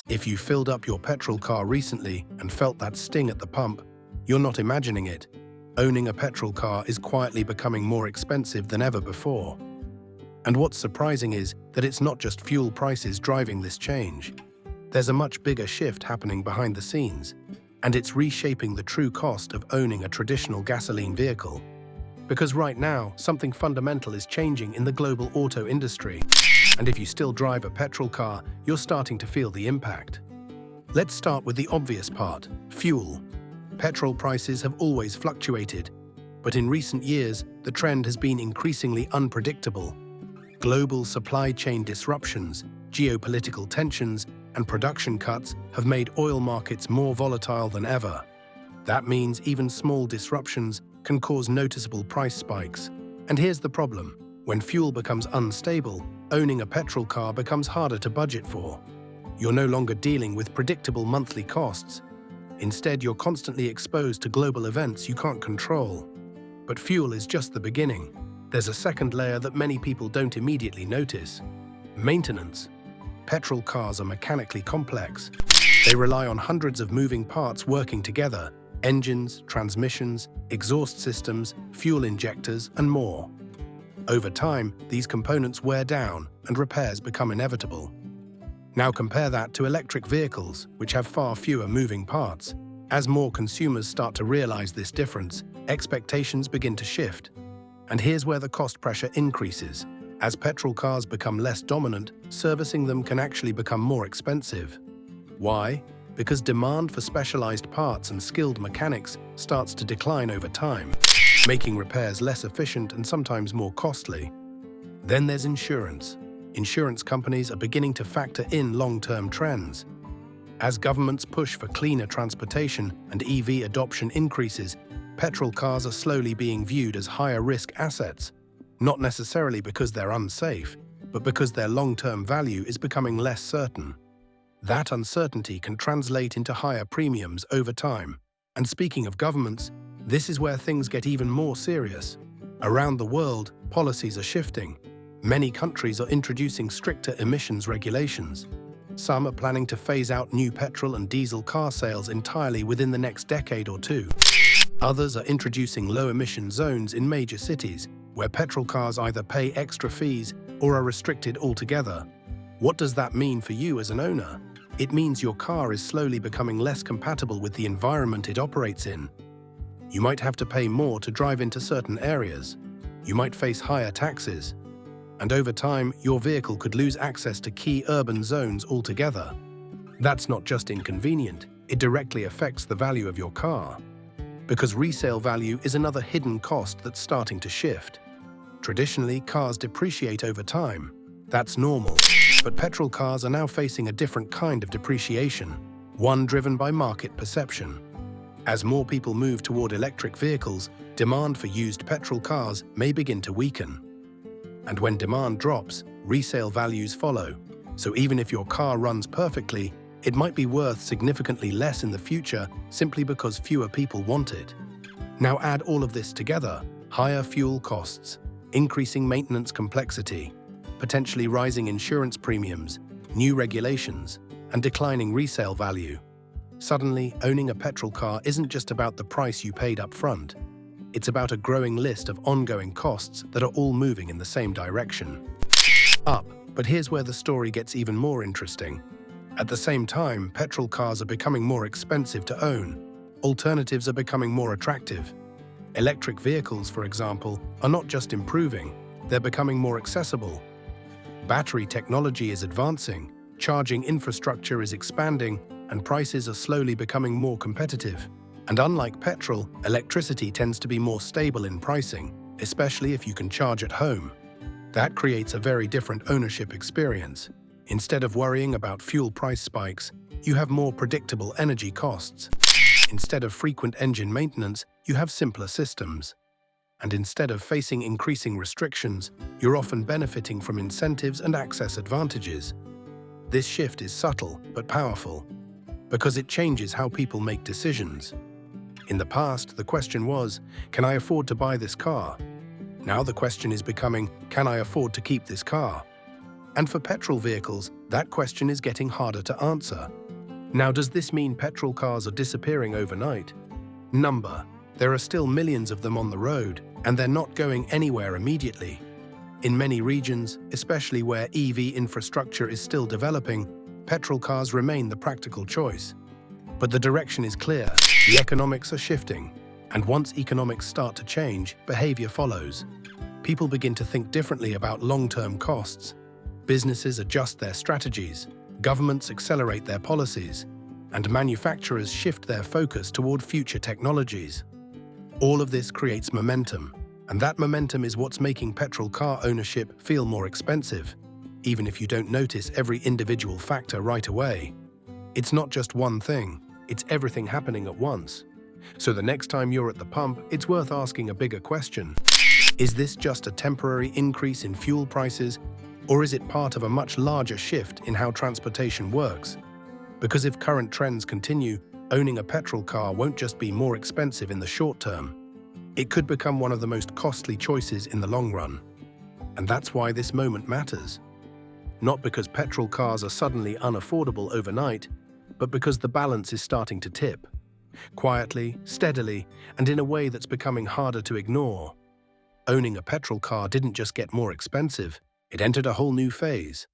If you filled up your petrol car recently and felt that sting at the pump, you're not imagining it. Owning a petrol car is quietly becoming more expensive than ever before. And what's surprising is that it's not just fuel prices driving this change. There's a much bigger shift happening behind the scenes, and it's reshaping the true cost of owning a traditional gasoline vehicle. Because right now, something fundamental is changing in the global auto industry. And if you still drive a petrol car, you're starting to feel the impact. Let's start with the obvious part: fuel. Petrol prices have always fluctuated, but in recent years, the trend has been increasingly unpredictable. Global supply chain disruptions, geopolitical tensions, and production cuts have made oil markets more volatile than ever. That means even small disruptions can cause noticeable price spikes. And here's the problem: when fuel becomes unstable, owning a petrol car becomes harder to budget for. You're no longer dealing with predictable monthly costs. Instead, you're constantly exposed to global events you can't control. But fuel is just the beginning. There's a second layer that many people don't immediately notice: maintenance. Petrol cars are mechanically complex. They rely on hundreds of moving parts working together: engines, transmissions, exhaust systems, fuel injectors, and more. Over time, these components wear down and repairs become inevitable. Now compare that to electric vehicles, which have far fewer moving parts. As more consumers start to realize this difference, expectations begin to shift. And here's where the cost pressure increases. As petrol cars become less dominant, servicing them can actually become more expensive. Why? Because demand for specialized parts and skilled mechanics starts to decline over time, making repairs less efficient and sometimes more costly. Then there's insurance. Insurance companies are beginning to factor in long-term trends. As governments push for cleaner transportation and EV adoption increases, petrol cars are slowly being viewed as higher-risk assets, not necessarily because they're unsafe, but because their long-term value is becoming less certain. That uncertainty can translate into higher premiums over time. And speaking of governments, this is where things get even more serious. Around the world, policies are shifting. Many countries are introducing stricter emissions regulations. Some are planning to phase out new petrol and diesel car sales entirely within the next decade or two. Others are introducing low-emission zones in major cities, where petrol cars either pay extra fees or are restricted altogether. What does that mean for you as an owner? It means your car is slowly becoming less compatible with the environment it operates in. You might have to pay more to drive into certain areas. You might face higher taxes. And over time, your vehicle could lose access to key urban zones altogether. That's not just inconvenient, it directly affects the value of your car. Because resale value is another hidden cost that's starting to shift. Traditionally, cars depreciate over time. That's normal. But petrol cars are now facing a different kind of depreciation, one driven by market perception. As more people move toward electric vehicles, demand for used petrol cars may begin to weaken. And when demand drops, resale values follow. So even if your car runs perfectly, it might be worth significantly less in the future simply because fewer people want it. Now add all of this together: higher fuel costs, increasing maintenance complexity, potentially rising insurance premiums, new regulations, and declining resale value. Suddenly, owning a petrol car isn't just about the price you paid up front. It's about a growing list of ongoing costs that are all moving in the same direction. Up, but here's where the story gets even more interesting. At the same time, petrol cars are becoming more expensive to own. Alternatives are becoming more attractive. Electric vehicles, for example, are not just improving, they're becoming more accessible. Battery technology is advancing, charging infrastructure is expanding, and prices are slowly becoming more competitive. And unlike petrol, electricity tends to be more stable in pricing, especially if you can charge at home. That creates a very different ownership experience. Instead of worrying about fuel price spikes, you have more predictable energy costs. Instead of frequent engine maintenance, you have simpler systems. And instead of facing increasing restrictions, you're often benefiting from incentives and access advantages. This shift is subtle but powerful, because it changes how people make decisions. In the past, the question was, can I afford to buy this car? Now the question is becoming, can I afford to keep this car? And for petrol vehicles, That question is getting harder to answer. Now, does this mean petrol cars are disappearing overnight? There are still millions of them on the road, and they're not going anywhere immediately. In many regions, especially where EV infrastructure is still developing, petrol cars remain the practical choice. But the direction is clear. The economics are shifting, and once economics start to change, behavior follows. People begin to think differently about long-term costs. Businesses adjust their strategies, governments accelerate their policies, and manufacturers shift their focus toward future technologies. All of this creates momentum, and that momentum is what's making petrol car ownership feel more expensive, even if you don't notice every individual factor right away. It's not just one thing, it's everything happening at once. So the next time you're at the pump, it's worth asking a bigger question. Is this just a temporary increase in fuel prices, or is it part of a much larger shift in how transportation works? Because if current trends continue, owning a petrol car won't just be more expensive in the short term. It could become one of the most costly choices in the long run. And that's why this moment matters. Not because petrol cars are suddenly unaffordable overnight, but because the balance is starting to tip. Quietly, steadily, and in a way that's becoming harder to ignore. Owning a petrol car didn't just get more expensive, it entered a whole new phase.